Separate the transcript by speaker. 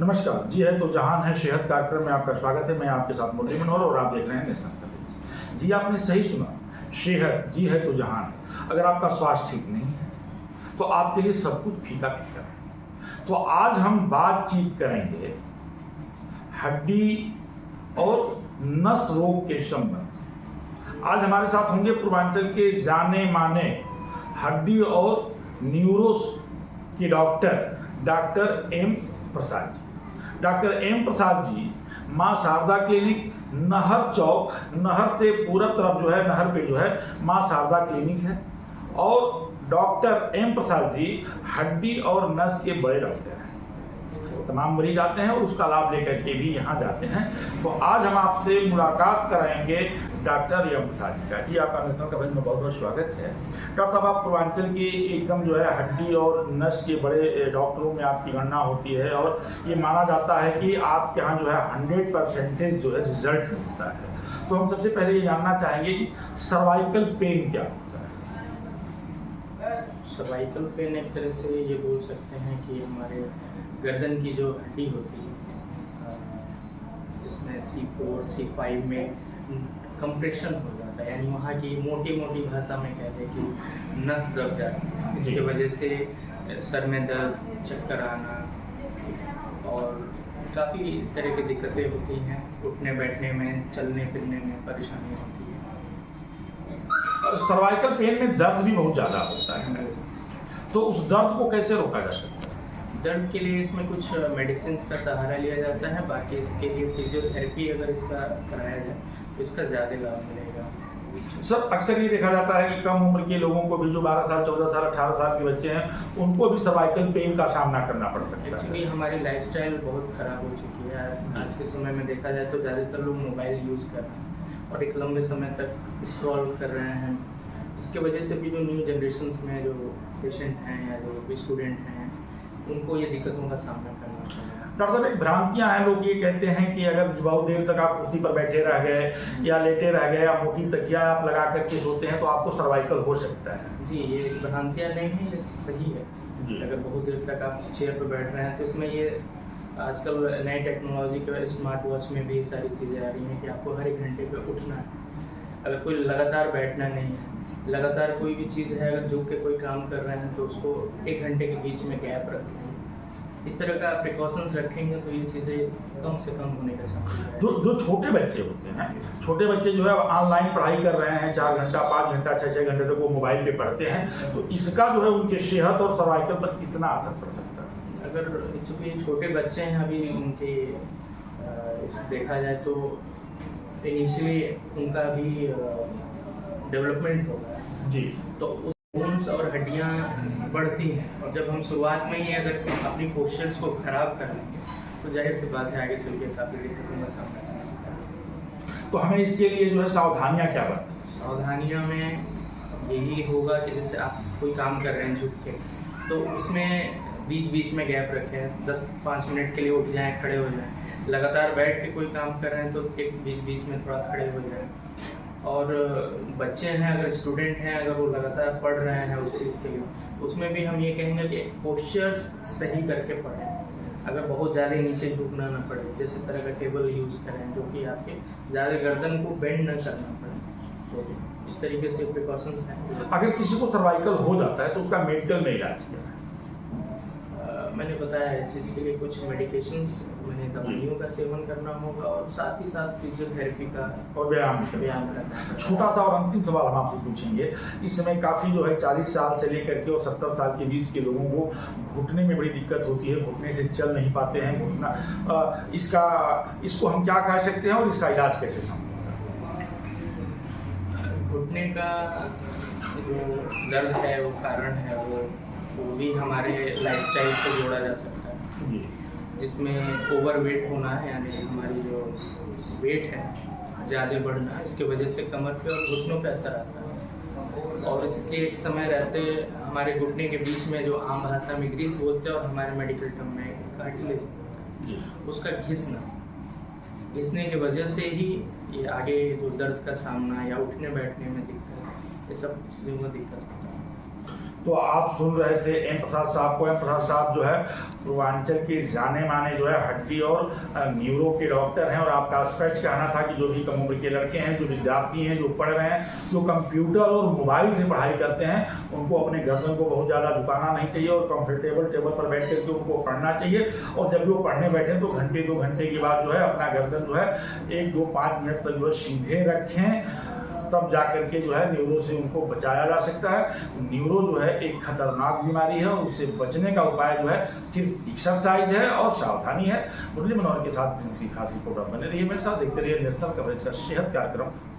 Speaker 1: नमस्कार जी है तो जहान है सेहत कार्यक्रम में आपका स्वागत है। मैं आपके साथ मुरली मनोहर और आप देख रहे हैं नेशनल टेलीविजन। जी आपने सही सुना, सेहत जी है तो जहान है। अगर आपका स्वास्थ्य ठीक नहीं है तो आपके लिए सब कुछ फीका फीका है। तो आज हम बातचीत करेंगे हड्डी और नस रोग के संबंध। आज हमारे साथ होंगे पूर्वांचल के जाने माने हड्डी और न्यूरो के doctor M Prasad ji. Doctor M Prasad ji माँ शारदा क्लिनिक, नहर चौक, नहर से पूरब तरफ नहर पे माँ शारदा क्लिनिक है। और डॉक्टर एम प्रसाद जी हड्डी और नस के बड़े डॉक्टर हैं। तमाम मरीज आते हैं और उसका लाभ लेकर के भी यहाँ जाते हैं। तो आज हम आपसे मुलाकात कराएंगे डॉक्टर एम प्रसाद जी का। जी आपका नेशनल कवरेज में बहुत बहुत स्वागत है। डॉक्टर साहब, आप पूर्वांचल की एकदम हड्डी और नस के बड़े डॉक्टरों में आपकी गणना होती है और ये माना जाता है कि आपके यहाँ 100% रिजल्ट मिलता है। तो हम सबसे पहले ये जानना चाहेंगे कि सर्वाइकल पेन क्या होता है?
Speaker 2: सर्वाइकल पेन एक तरह से ये बोल सकते हैं कि हमारे गर्दन की जो हड्डी होती है जिसमें C4 C5 में कंप्रेशन हो जाता है, यानी वहाँ की मोटी मोटी भाषा में कहते हैं कि नस दब जाती है। इसकी वजह से सर में दर्द, चक्कर आना और काफ़ी तरह की दिक्कतें होती हैं। उठने बैठने में, चलने फिरने में परेशानी होती है।
Speaker 1: सर्वाइकल पेन में दर्द भी बहुत ज़्यादा होता है, तो उस दर्द को कैसे रोका जा सकता है?
Speaker 2: दर्द के लिए इसमें कुछ मेडिसिन का सहारा लिया जाता है। बाकी इसके लिए फिजियोथेरेपी अगर इसका कराया जाए तो इसका ज़्यादा लाभ मिलेगा।
Speaker 1: सर, अक्सर ये देखा जाता है कि कम उम्र के लोगों को भी, जो 12 साल, 14 साल, 18 साल के बच्चे हैं, उनको भी सर्वाइकल पेन का सामना करना पड़ सकता है।
Speaker 2: एक्चुअली हमारी लाइफस्टाइल बहुत ख़राब हो चुकी है। आज के समय में देखा जाए तो ज़्यादातर लोग मोबाइल यूज़ कर रहे हैं और एक लंबे समय तक स्क्रॉल कर रहे हैं। इसके वजह से भी जो न्यू जनरेशन में जो पेशेंट हैं या जो स्टूडेंट हैं, उनको ये दिक्कतों का सामना करना पड़ता है।
Speaker 1: डॉक्टर साहब, एक भ्रांतियां हैं, लोग ये कहते हैं कि अगर बहुत देर तक आप कुर्सी पर बैठे रह गए या लेटे रह गए या मोटी तकिया आप लगा करके सोते हैं तो आपको सर्वाइकल हो सकता है।
Speaker 2: जी, ये भ्रांतियां नहीं है, ये सही है जी। अगर बहुत देर तक आप चेयर पर बैठ रहे हैं तो इसमें ये आजकल नई टेक्नोलॉजी के स्मार्ट वॉच में भी सारी चीज़ें आ रही हैं कि आपको हर 1 घंटे पे उठना है। अगर कोई लगातार बैठना नहीं है, लगातार कोई भी चीज़ है अगर झुक के कोई काम कर रहे हैं तो उसको 1 घंटे के बीच में गैप रखें। इस तरह का प्रिकॉशंस रखेंगे तो ये चीज़ें कम से कम होने का चांस है।
Speaker 1: जो छोटे बच्चे होते हैं, छोटे बच्चे अब ऑनलाइन पढ़ाई कर रहे हैं, 4 घंटा, 5 घंटा, 6 घंटे तक वो मोबाइल पे पढ़ते हैं, तो इसका उनके सेहत और सर्वाइकल पर कितना असर पड़ सकता है?
Speaker 2: अगर चूँकि छोटे बच्चे हैं अभी, उनके देखा जाए तो इनिशियली उनका भी डेवलपमेंट होगा जी, तो उस बोन्स और हड्डियाँ बढ़ती हैं। और जब हम शुरुआत में ही अगर अपनी पोस्चर्स को ख़राब कर लेंगे तो जाहिर सी बात है आगे चल के काफ़ी दिक्कतों का सामना करना पड़ता है।
Speaker 1: तो हमें इसके लिए सावधानियाँ क्या बरतें?
Speaker 2: सावधानियों में यही होगा कि जैसे आप कोई काम कर रहे हैं झुक के, तो उसमें बीच बीच में गैप रखें। 10-5 मिनट के लिए उठ जाएं, खड़े हो जाएं। लगातार बैठ के कोई काम कर रहे हैं तो एक बीच बीच में थोड़ा खड़े हो जाएं। और बच्चे हैं, अगर स्टूडेंट हैं, अगर वो लगातार पढ़ रहे हैं उस चीज़ के लिए, उसमें भी हम ये कहेंगे कि पोस्चर सही करके पढ़ें। अगर बहुत ज़्यादा नीचे झुकना ना पड़े, जैसे तरह का टेबल यूज़ करें जो कि आपके ज़्यादा गर्दन को बेंड न करना पड़े। तो इस तरीके से प्रिकॉशंस हैं।
Speaker 1: अगर किसी को सर्वाइकल हो जाता है तो उसका मेडिकल में इलाज क्या है?
Speaker 2: मैंने बताया इस चीज़ के लिए कुछ मेडिकेशंस, मैंने दवाइयों का सेवन करना होगा और साथ ही साथ फिजियोथेरेपी का
Speaker 1: और व्यायाम
Speaker 2: करना।
Speaker 1: छोटा सा और अंतिम सवाल हम आपसे पूछेंगे। इस समय काफ़ी 40 साल से लेकर के और 70 साल के बीच के लोगों को घुटने में बड़ी दिक्कत होती है, घुटने से चल नहीं पाते हैं। इसको हम क्या कह सकते हैं और इसका इलाज कैसे संभव है?
Speaker 2: घुटने का जो दर्द है, वो कारण है, वो भी हमारे लाइफस्टाइल से जोड़ा जा सकता है, जिसमें ओवरवेट होना है, यानी हमारी जो वेट है ज़्यादा बढ़ना, इसके वजह से कमर पे और घुटनों पे असर आता है। और इसके एक समय रहते हमारे घुटने के बीच में जो आम भाषा में ग्रीस बोलते हैं और हमारे मेडिकल टर्म में कार्टिलेज, उसका घिसने की वजह से ही ये आगे जो दर्द का सामना या उठने बैठने में दिक्कत, ये सब चीज़ों में दिक्कत होता है।
Speaker 1: तो आप सुन रहे थे एम प्रसाद साहब को। एम प्रसाद साहब जो है पूर्वांचल के जाने माने जो है हड्डी और न्यूरो के डॉक्टर हैं, और आपका स्पष्ट कहना था कि जो भी कम उम्र के लड़के हैं, जो विद्यार्थी हैं, जो पढ़ रहे हैं, जो कंप्यूटर और मोबाइल से पढ़ाई करते हैं, उनको अपने गर्दन को बहुत ज़्यादा झुकाना नहीं चाहिए और कंफर्टेबल टेबल पर बैठ करके उनको पढ़ना चाहिए। और जब भी वो पढ़ने बैठे तो घंटे 2 घंटे के बाद जो है अपना गर्दन जो है 1, 2, 5 मिनट तक जो है सीधे रखें, तब जाकर के जो है न्यूरो से उनको बचाया जा सकता है। न्यूरो जो है एक खतरनाक बीमारी है और उससे बचने का उपाय जो है सिर्फ एक्सरसाइज है और सावधानी है। मुरली मनोहर के साथ प्रिंसी खासी प्रोग्राम बने रहिए मेरे साथ, देखते रहिए नेशनल कवरेज का सेहत कार्यक्रम।